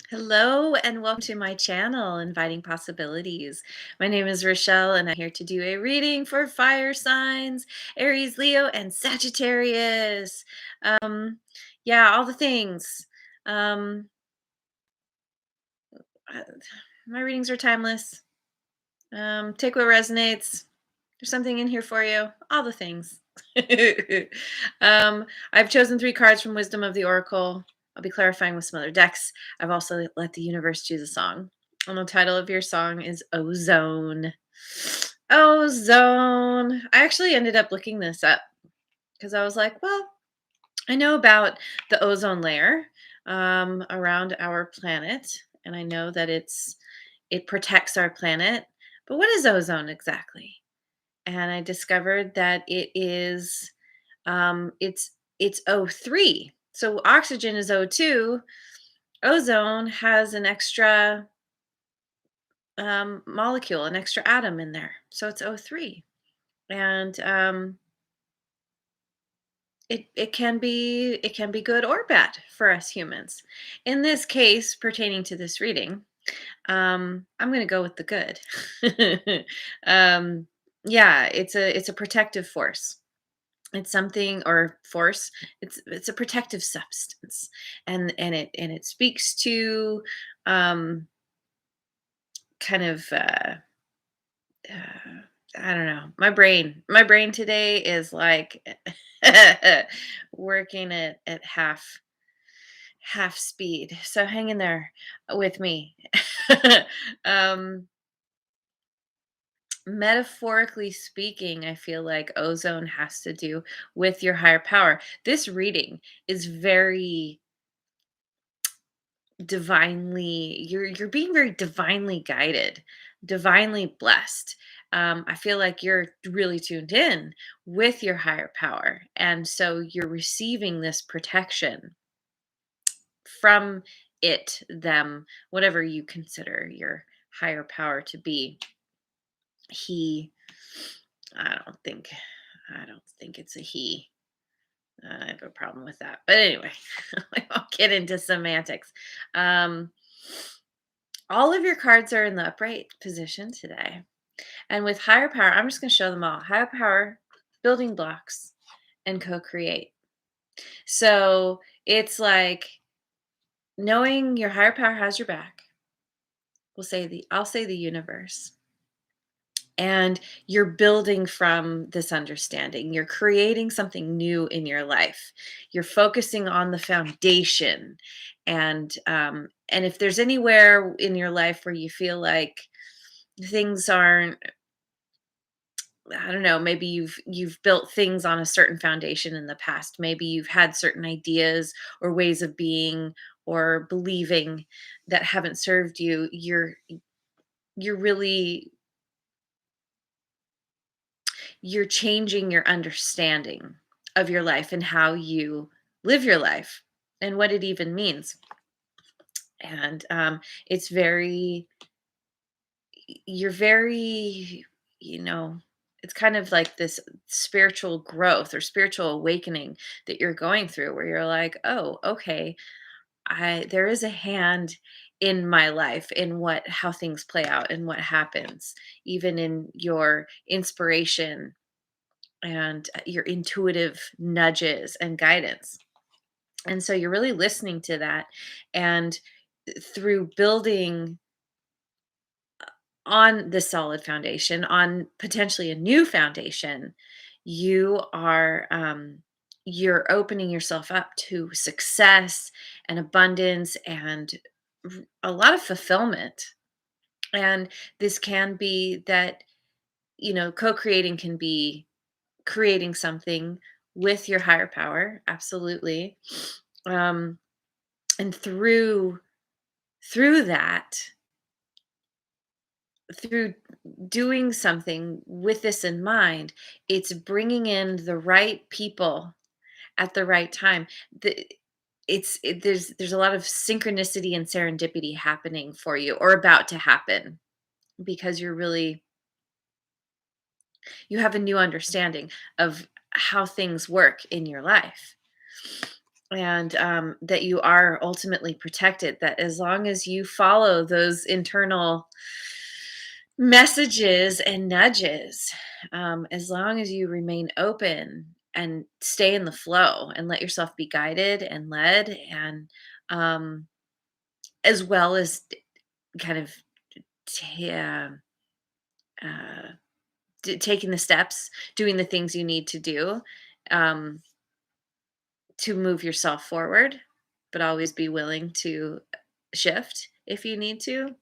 Hello and welcome to my channel, Inviting Possibilities. My name is Rochelle and I'm here to do a reading for fire signs, Aries, Leo, and Sagittarius. Um, yeah, all the things. Um, uh, my readings are timeless. Take what resonates. There's something in here for you. All the things. I've chosen 3 cards from Wisdom of the Oracle. I'll be clarifying with some other decks. I've also let the universe choose a song. And the title of your song is Ozone. Ozone. I actually ended up looking this up because I was like, well, I know about the ozone layer around our planet, and I know that it protects our planet. But what is ozone exactly? And I discovered that it's O3. So oxygen is O2. Ozone has an extra molecule, an extra atom in there. So it's O3. And it can be good or bad for us humans. In this case, pertaining to this reading, I'm going to go with the good. um, yeah, it's a protective force. It's something or force. It's a protective substance, and it speaks to um, kind of uh, I don't know. My brain today is like working at half speed. So hang in there with me. um, Metaphorically speaking, I feel like ozone has to do with your higher power. This reading is very divinely you're being very divinely guided, divinely blessed. I feel like you're really tuned in with your higher power, and so you're receiving this protection from them, whatever you consider your higher power to be. He I don't think it's a he. I have a problem with that. But anyway, we won't get into semantics. Um, all of your cards are in the upright position today. And with higher power, I'm just going to show them all. Higher power, building blocks, and co create. So it's like knowing your higher power has your back. I'll say the universe. And you're building from this understanding. You're creating something new in your life. You're focusing on the foundation, and if there's anywhere in your life where you feel like things aren't, I don't know, maybe you've built things on a certain foundation in the past. Maybe you've had certain ideas or ways of being or believing that haven't served you. You're really you're changing your understanding of your life and how you live your life and what it even means. And it's very, you're very, you know, it's kind of like this spiritual growth or spiritual awakening that you're going through where you're like, oh, okay, there is a hand in my life in how things play out and what happens, even in your inspiration and your intuitive nudges and guidance. And so you're really listening to that. And through building on the solid foundation, on potentially a new foundation, you are you're opening yourself up to success and abundance and a lot of fulfillment. And this can be that, co-creating can be creating something with your higher power, absolutely. um and through that, through doing something with this in mind, it's bringing in the right people at the right time. the, there's a lot of synchronicity and serendipity happening for you or about to happen because you have a new understanding of how things work in your life. and that you are ultimately protected, that as long as you follow those internal messages and nudges, as long as you remain open and stay in the flow and let yourself be guided and led, and um, as well as kind of ta- uh, taking the steps, doing the things you need to do, um, to move yourself forward, but always be willing to shift if you need to.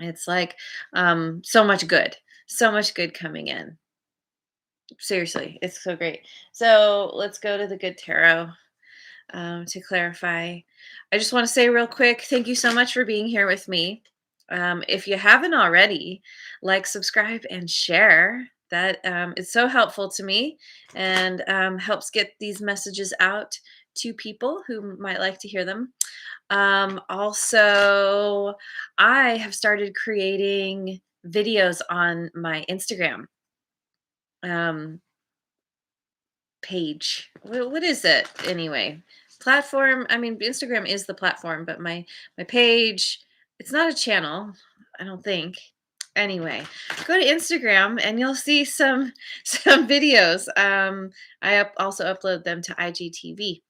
It's like so much good coming in. Seriously, it's so great. So let's go to the good tarot, to clarify. I just want to say real quick, thank you so much for being here with me. If you haven't already, like, subscribe, and share. That is so helpful to me, and helps get these messages out to people who might like to hear them. Also, I have started creating videos on my Instagram. Um, Page. What is it anyway? Platform. I mean, Instagram is the platform, but my page, it's not a channel, I don't think. Anyway, go to Instagram and you'll see some some videos. Also upload them to IGTV,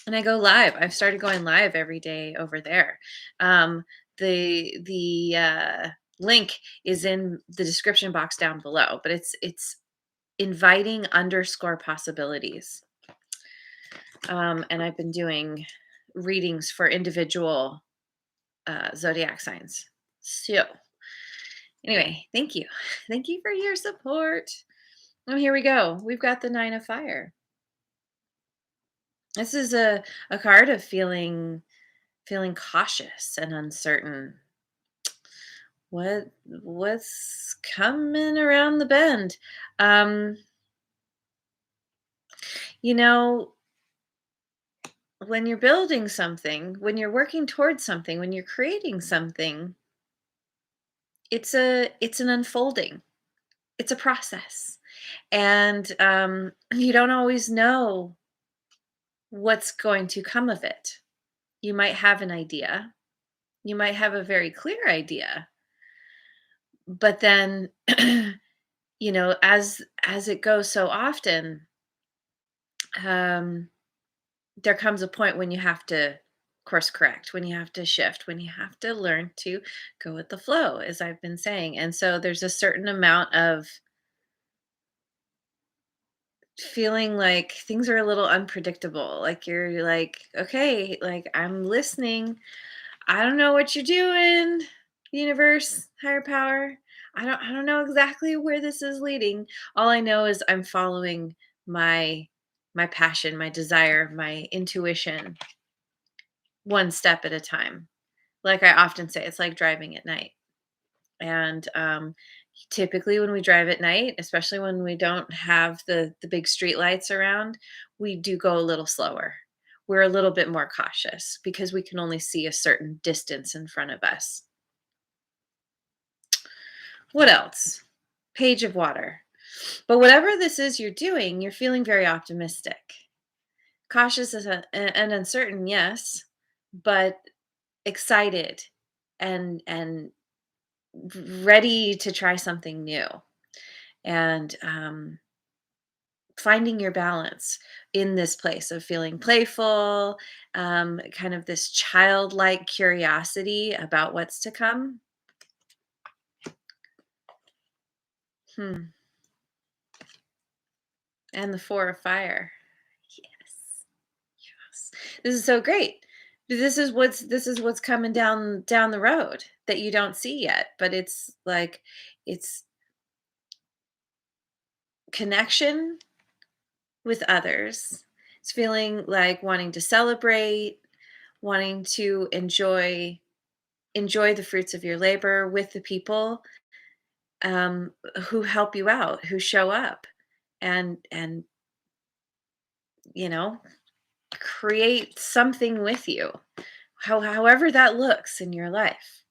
and I go live. I've started going live every day over there. Um, the link is in the description box down below, but it's inviting underscore possibilities. And I've been doing readings for individual zodiac signs. So, anyway, thank you. Thank you for your support. And here we go. We've got the Nine of Fire. This is a card of feeling cautious and uncertain. What's coming around the bend? Um, you know, when you're building something, when you're working towards something, when you're creating something, it's an unfolding. It's a process. And you don't always know what's going to come of it. You might have an idea. You might have a very clear idea. But then as it goes so often, um there comes a point when you have to course correct, when you have to shift, when you have to learn to go with the flow, as I've been saying. And so there's a certain amount of feeling like things are a little unpredictable. Like you're like, okay, like I'm listening. I don't know what you're doing, universe, higher power. I don't know exactly where this is leading. All I know is I'm following my passion, my desire, my intuition, one step at a time. Like I often say, it's like driving at night. And typically when we drive at night, especially when we don't have the big street lights around, we do go a little slower. We're a little bit more cautious because we can only see a certain distance in front of us. What else? Page of water. But whatever this is you're doing, you're feeling very optimistic. Cautious and uncertain, yes, but excited and ready to try something new, and finding your balance in this place of feeling playful, kind of this childlike curiosity about what's to come. Hmm. And the Four of Fire. Yes. Yes. This is so great. This is what's coming down the road that you don't see yet, but it's like it's connection with others. It's feeling like wanting to celebrate, wanting to enjoy the fruits of your labor with the people, who help you out, who show up, and you know create something with you, however that looks in your life.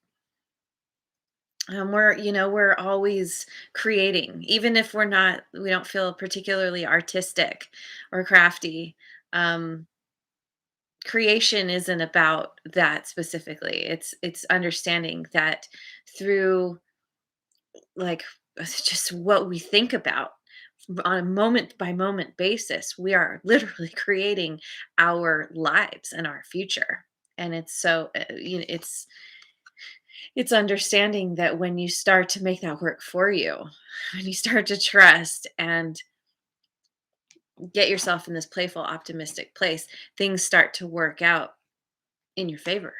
We're always creating, even if we don't feel particularly artistic or crafty. um creation isn't about that specifically. It's understanding that through, like, it's just what we think about on a moment by moment basis, we are literally creating our lives and our future. And it's so it's understanding that when you start to make that work for you, when you start to trust and get yourself in this playful optimistic place, things start to work out in your favor.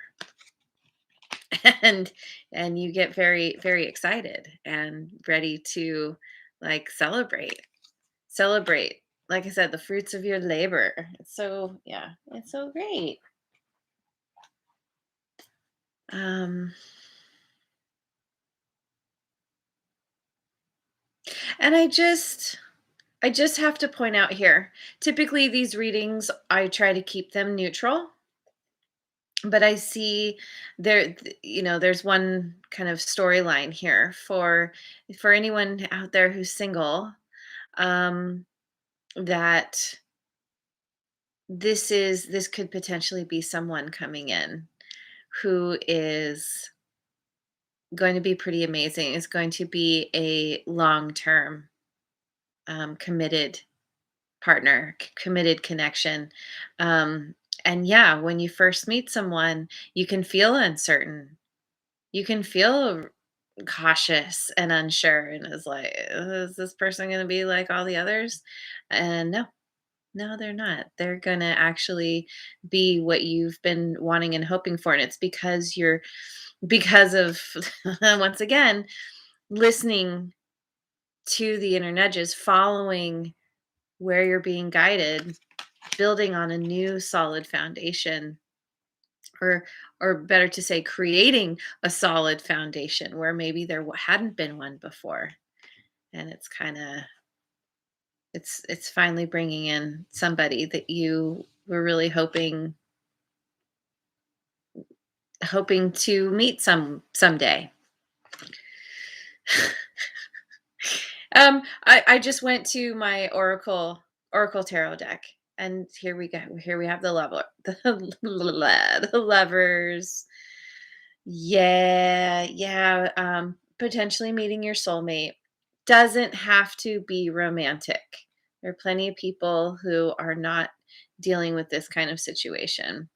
and and you get very, very excited and ready to, like, celebrate, like I said, the fruits of your labor. It's so, yeah, it's so great. um and I just have to point out here, typically these readings, I try to keep them neutral, but I see there's one kind of storyline here for anyone out there who's single, um that this could potentially be someone coming in who is going to be pretty amazing. Is going to be a long-term, committed partner, committed connection. Um, and yeah, when you first meet someone, you can feel uncertain. You can feel cautious and unsure, and is like, is this person going to be like all the others? And no, no, they're not. They're going to actually be what you've been wanting and hoping for. And it's because of, once again, listening to the inner nudges, following where you're being guided, building on a new solid foundation, or better to say, creating a solid foundation where maybe there hadn't been one before. And it's kind of, it's finally bringing in somebody that you were really hoping to meet someday. I just went to my Oracle tarot deck, and here we go. Here we have the level, the lovers. Yeah, yeah. Potentially meeting your soulmate doesn't have to be romantic. There are plenty of people who are not dealing with this kind of situation,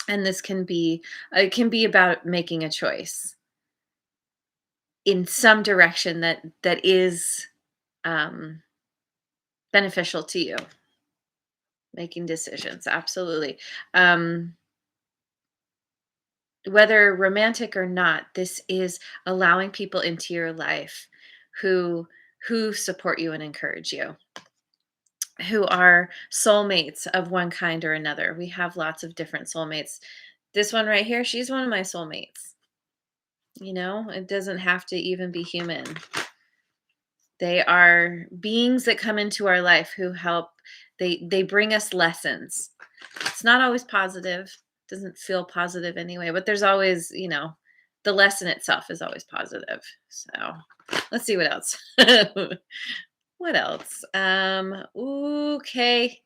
and this can be, it can be about making a choice in some direction that is, um, beneficial to you. Making decisions, absolutely. Um, Whether romantic or not, this is allowing people into your life who support you and encourage you, who are soulmates of one kind or another. We have lots of different soulmates. This one right here, she's one of my soulmates. It doesn't have to even be human. They are beings that come into our life who help. They bring us lessons. It's not always positive. Doesn't feel positive anyway, but there's always, the lesson itself is always positive. So, let's see what else. What else? Okay.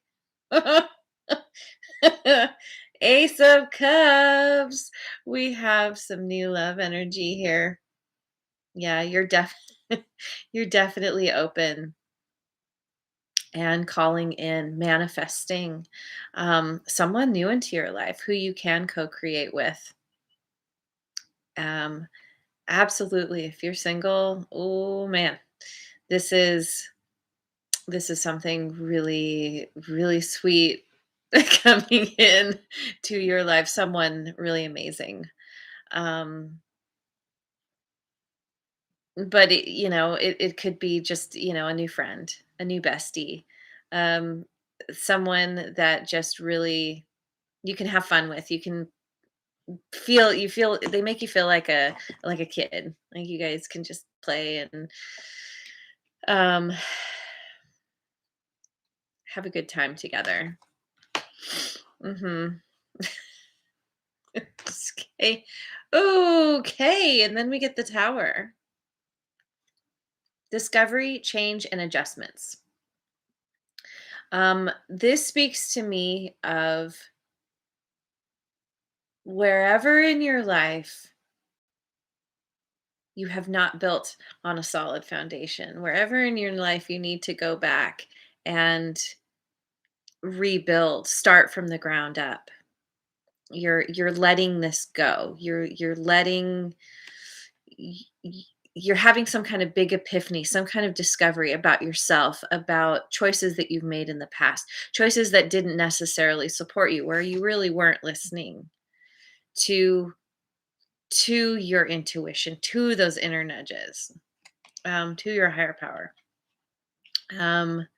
Ace of Cups. We have some new love energy here. Yeah, you're definitely open and calling in, manifesting, someone new into your life who you can co-create with. Um, Absolutely. If you're single, oh man, this is something really, really sweet coming in to your life. Someone really amazing. Um, but it could be just, a new friend, a new bestie, um, someone that just really you can have fun with. You can feel they make you feel like a kid. Like you guys can just play and, um have a good time together. Mhm. Okay. Okay, and then we get the Tower. Discovery, change, and adjustments. This speaks to me of wherever in your life you have not built on a solid foundation, wherever in your life you need to go back and rebuild, start from the ground up. You're letting this go. You're letting y- y- you're having some kind of big epiphany, some kind of discovery about yourself, about choices that you've made in the past, choices that didn't necessarily support you, where you really weren't listening to your intuition, to those inner nudges, to your higher power. Um,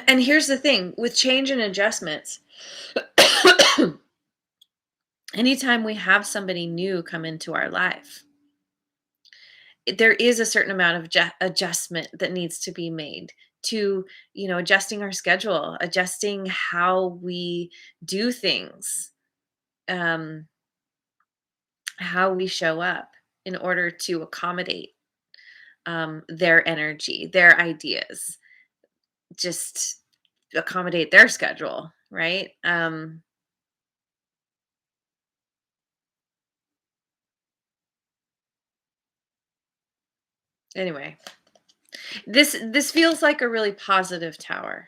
and here's the thing with change and adjustments. Anytime we have somebody new come into our life, there is a certain amount of adjustment that needs to be made to, adjusting our schedule, adjusting how we do things, um, how we show up in order to accommodate their energy, their ideas, just accommodate their schedule, right? Anyway, this feels like a really positive tower.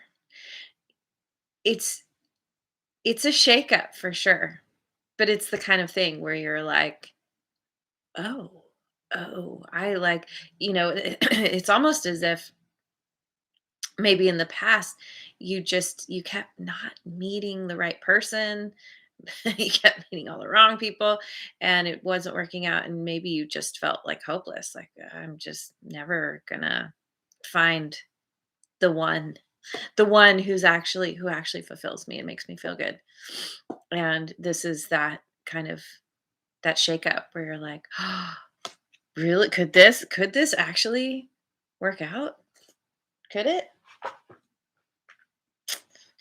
It's a shakeup for sure, but it's the kind of thing where you're like, oh, oh, I like, it's almost as if maybe in the past you kept not meeting the right person. You kept meeting all the wrong people and it wasn't working out, and maybe you just felt like hopeless, like I'm just never gonna find the one, who actually fulfills me and makes me feel good. And this is that kind of that shakeup where you're like, oh, really, could this actually work out? Could it?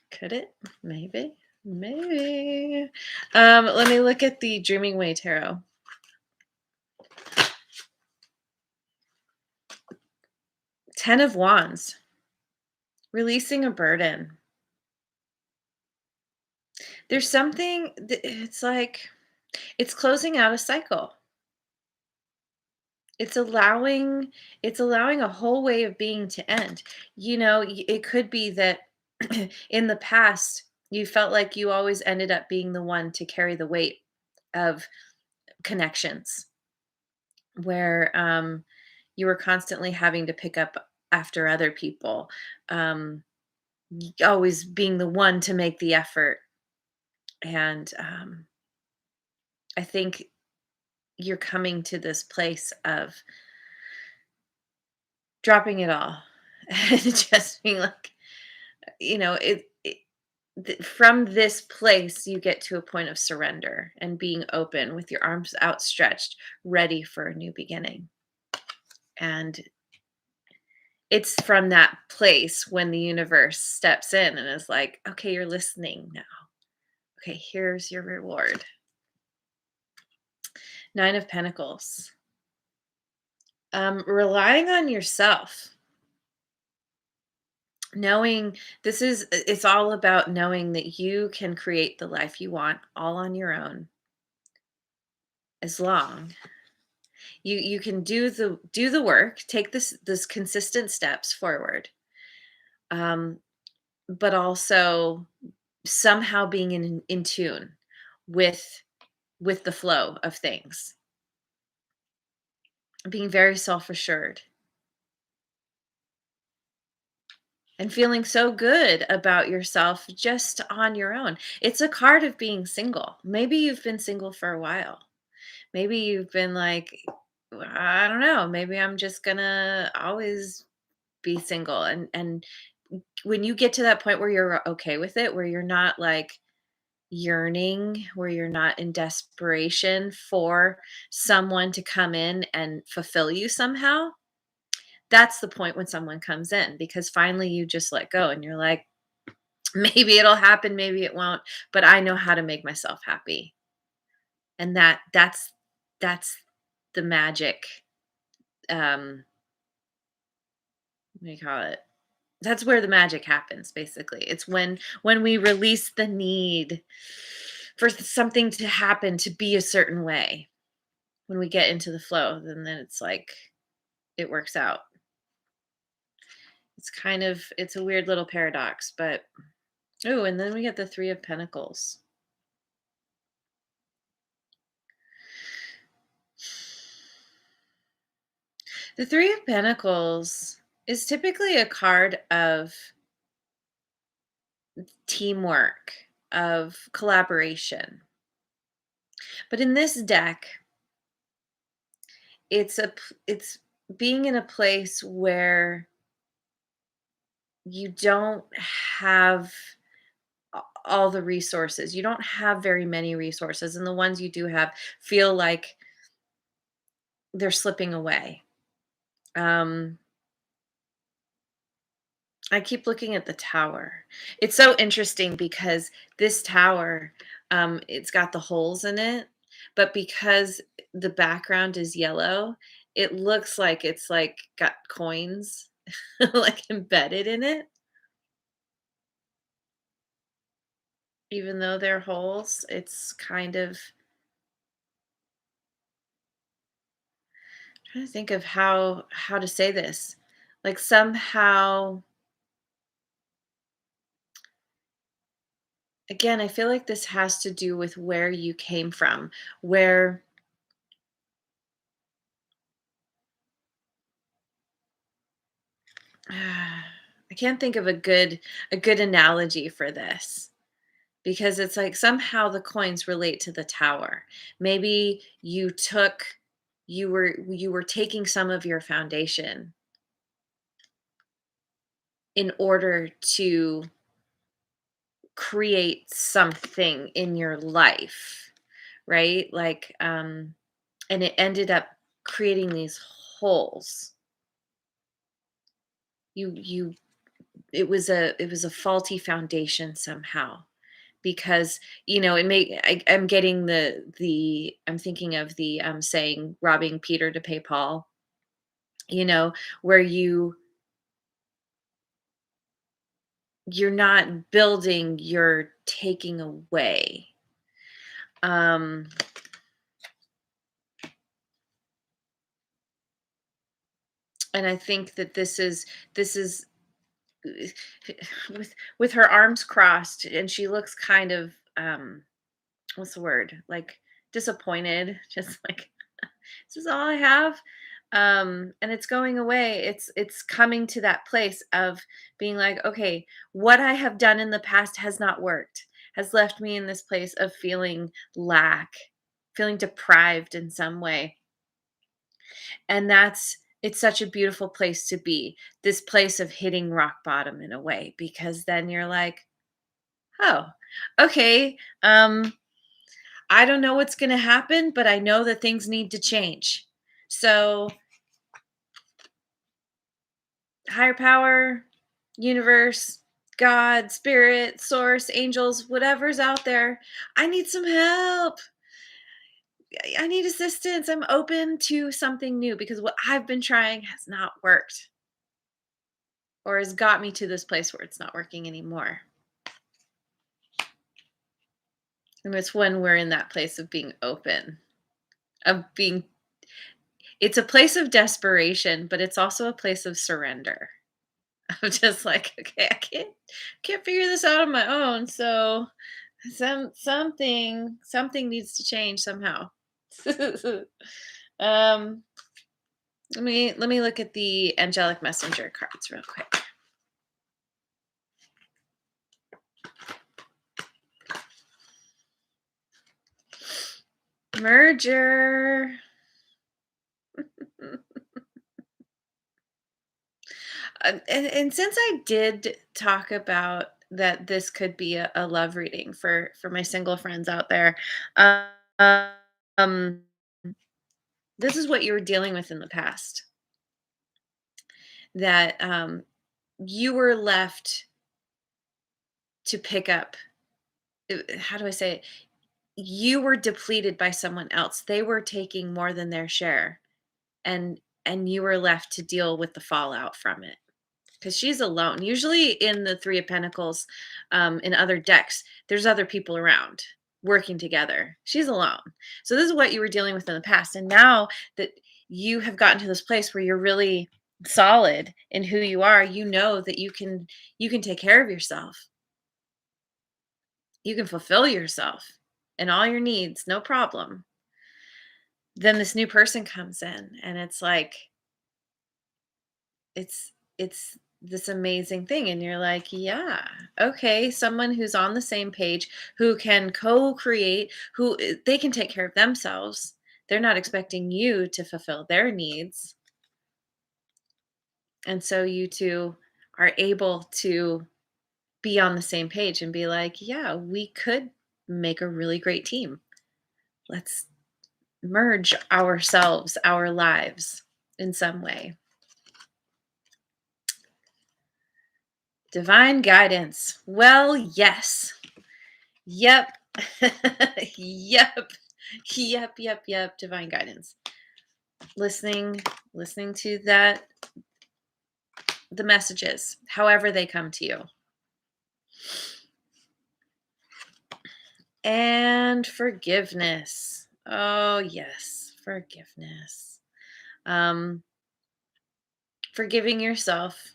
Could it? Maybe. Maybe. Let me look at the Dreaming Way Tarot. 10 of Wands. Releasing a burden. There's something it's like it's closing out a cycle. It's allowing a whole way of being to end. It could be that in the past you felt like you always ended up being the one to carry the weight of connections, where you were constantly having to pick up after other people, um, always being the one to make the effort. And I think you're coming to this place of dropping it all and just being like, from this place, you get to a point of surrender and being open with your arms outstretched, ready for a new beginning. And it's from that place when the universe steps in and is like, okay, you're listening now. Okay, here's your reward. 9 of Pentacles. Relying on yourself. Knowing it's all about knowing that you can create the life you want all on your own, as long you can do the work, take this consistent steps forward, um, but also somehow being in tune with the flow of things, being very self-assured and feeling so good about yourself just on your own. It's a card of being single. Maybe you've been single for a while. Maybe you've been like, I don't know, maybe I'm just gonna always be single. And when you get to that point where you're okay with it, where you're not like yearning, where you're not in desperation for someone to come in and fulfill you somehow, that's the point when someone comes in, because finally you just let go and you're like, maybe it'll happen, maybe it won't, but I know how to make myself happy. And that's the magic, what do you call it? That's where the magic happens, basically. It's when we release the need for something to happen to be a certain way. When we get into the flow, then it's like it works out. It's a weird little paradox, but oh, and then we get the 3 of Pentacles. The 3 of Pentacles is typically a card of teamwork, of collaboration. But in this deck, it's being in a place where you don't have all the resources. You don't have very many resources, and the ones you do have feel like they're slipping away. Um, I keep looking at the tower. It's so interesting because this tower, it's got the holes in it, but because the background is yellow, it looks like it's like got coins like embedded in it, even though they're holes. It's kind of trying to think of how to say this. Like somehow, again, I feel like this has to do with where you came from, where I can't think of a good analogy for this because it's like somehow the coins relate to the tower. Maybe you were taking some of your foundation in order to create something in your life, right? Like and it ended up creating these holes. You it was a faulty foundation somehow because I'm getting the I'm thinking of the saying robbing Peter to pay Paul, you know, where you're not building, you're taking away. um and I think that this is with her arms crossed, and she looks kind of what's the word, like disappointed, just like this is all I have. And it's going away. It's coming to that place of being like, okay, what I have done in the past has not worked, has left me in this place of feeling lack, feeling deprived in some way. And it's such a beautiful place to be, this place of hitting rock bottom in a way, because then you're like, oh, okay, I don't know what's going to happen, but I know that things need to change. So higher power, universe, God, spirit, source, angels, whatever's out there, I need some help. I need assistance. I'm open to something new because what I've been trying has not worked or has got me to this place where it's not working anymore. And it's when we're in that place of being open, of being, it's a place of desperation, but it's also a place of surrender. I'm just like, okay, I can't figure this out on my own. So something needs to change somehow. um let me look at the angelic messenger cards real quick. Merger. And since I did talk about that this could be a love reading for my single friends out there, um um, this is what you were dealing with in the past, that you were left to pick up, how do I say it? You were depleted by someone else. They were taking more than their share, and you were left to deal with the fallout from it. because she's alone. Usually in the Three of Pentacles, in other decks, there's other people around working together. She's alone. So this is what you were dealing with in the past. And now that you have gotten to this place where you're really solid in who you are, you know that you can take care of yourself. You can fulfill yourself and all your needs, no problem. Then this new person comes in and it's like it's this amazing thing and you're like, yeah, okay, someone who's on the same page, who can co-create, they can take care of themselves. They're not expecting you to fulfill their needs. And so you two are able to be on the same page and be like, yeah, we could make a really great team. Let's merge ourselves, our lives in some way. Divine guidance. Well, yes. Yep. Yep. Yep. Divine guidance. Listening to the messages, however they come to you. And forgiveness. Oh, yes. Forgiveness. Forgiving yourself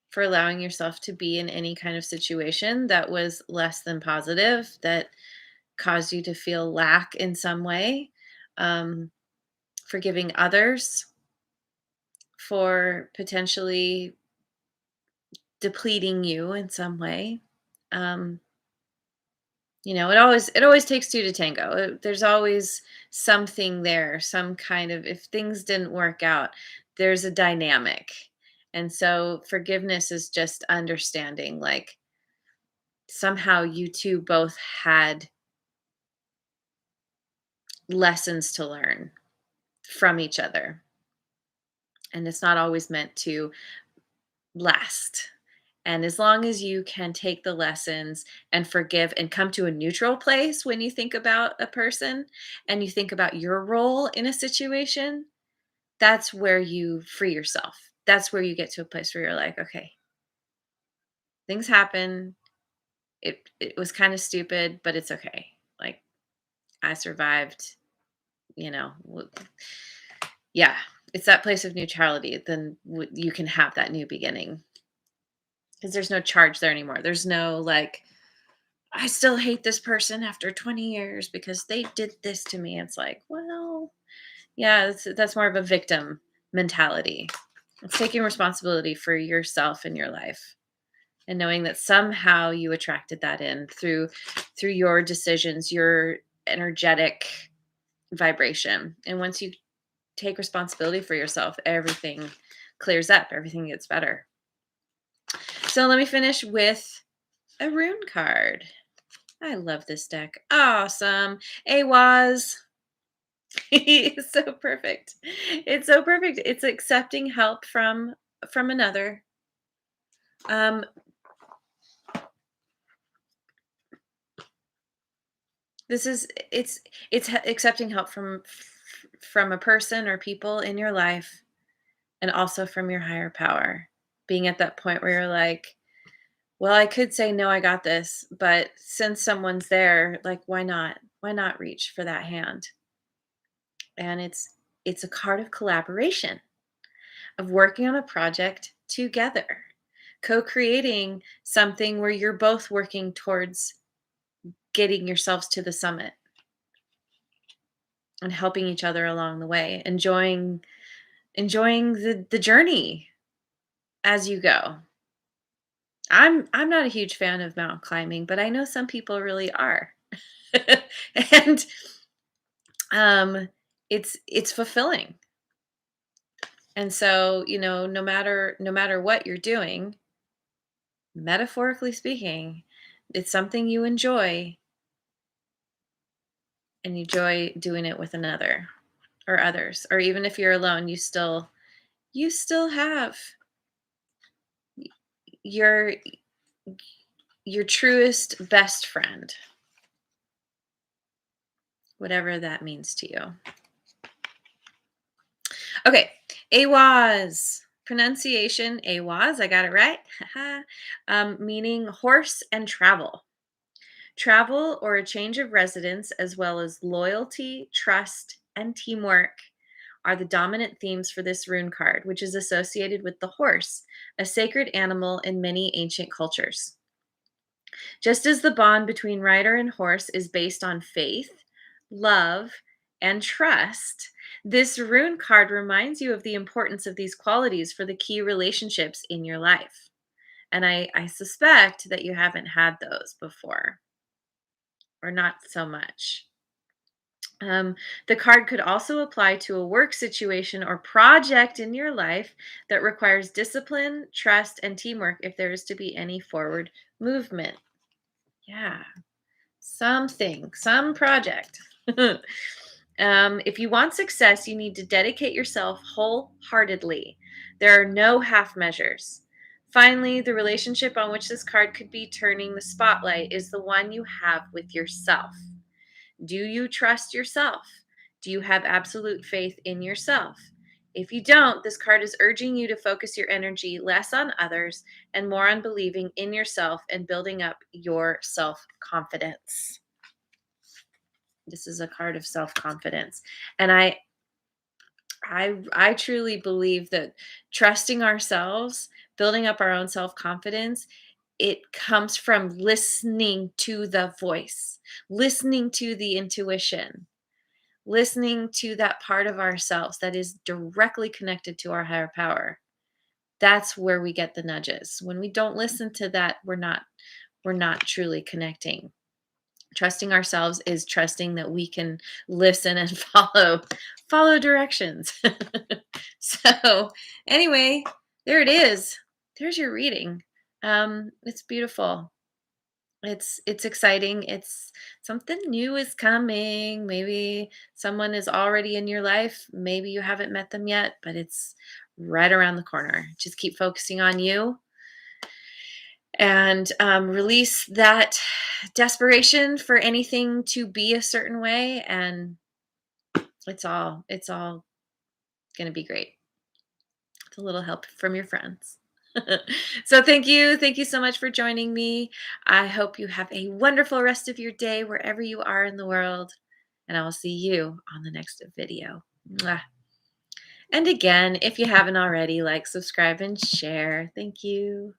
for allowing yourself to be in any kind of situation that was less than positive, that caused you to feel lack in some way. Um, Forgiving others for potentially depleting you in some way. Um, it always takes two to tango. There's always something there, some kind of, if things didn't work out, there's a dynamic. And so forgiveness is just understanding, like, somehow you two both had lessons to learn from each other. And it's not always meant to last. And as long as you can take the lessons and forgive and come to a neutral place when you think about a person and you think about your role in a situation, that's where you free yourself. That's where you get to a place where you're like, okay, things happen. It was kind of stupid, but it's okay. Like, I survived, you know. Yeah, it's that place of neutrality. Then you can have that new beginning because there's no charge there anymore. There's no like, I still hate this person after 20 years because they did this to me. It's like, well, yeah, that's more of a victim mentality. It's taking responsibility for yourself and your life and knowing that somehow you attracted that in through your decisions, your energetic vibration. And once you take responsibility for yourself, everything clears up, everything gets better. So let me finish with a rune card. I love this deck. Awesome. Awaz. It's so perfect. It's so perfect. It's accepting help from another. Um this is accepting help from a person or people in your life and also from your higher power. Being at that point where you're like, well, I could say no, I got this, but since someone's there, like, why not? Why not reach for that hand? And it's a card of collaboration, of working on a project together, co-creating something where you're both working towards getting yourselves to the summit and helping each other along the way, enjoying the journey as you go. I'm not a huge fan of mountain climbing, but I know some people really are. And it's fulfilling. And so, no matter what you're doing, metaphorically speaking, it's something you enjoy and you enjoy doing it with another or others. Or even if you're alone, you still have your your truest best friend, whatever that means to you. Okay, Awaz. Pronunciation, Awaz, I got it right. Meaning horse and travel. Travel or a change of residence, as well as loyalty, trust, and teamwork, are the dominant themes for this rune card, which is associated with the horse, a sacred animal in many ancient cultures. Just as the bond between rider and horse is based on faith, love, and trust, this rune card reminds you of the importance of these qualities for the key relationships in your life. And I suspect that you haven't had those before, or not so much. Um, the card could also apply to a work situation or project in your life that requires discipline, trust, and teamwork if there is to be any forward movement. Yeah, something, some project. If you want success, you need to dedicate yourself wholeheartedly. There are no half measures. Finally, the relationship on which this card could be turning the spotlight is the one you have with yourself. Do you trust yourself? Do you have absolute faith in yourself? If you don't, this card is urging you to focus your energy less on others and more on believing in yourself and building up your self confidence. This is a card of self confidence. And I truly believe that trusting ourselves, building up our own self confidence, it comes from listening to the voice, listening to the intuition, listening to that part of ourselves that is directly connected to our higher power. That's where we get the nudges. When we don't listen to that, we're not truly connecting. Trusting ourselves is trusting that we can listen and follow directions. So, anyway, there it is. There's your reading. It's beautiful. It's exciting. It's something new is coming. Maybe someone is already in your life. Maybe you haven't met them yet, but it's right around the corner. Just keep focusing on you and release that desperation for anything to be a certain way, and it's all going to be great. It's a little help from your friends. So thank you so much for joining me. I hope you have a wonderful rest of your day wherever you are in the world, and I will see you on the next video. Mwah. And again, if you haven't already, like, subscribe, and share. Thank you.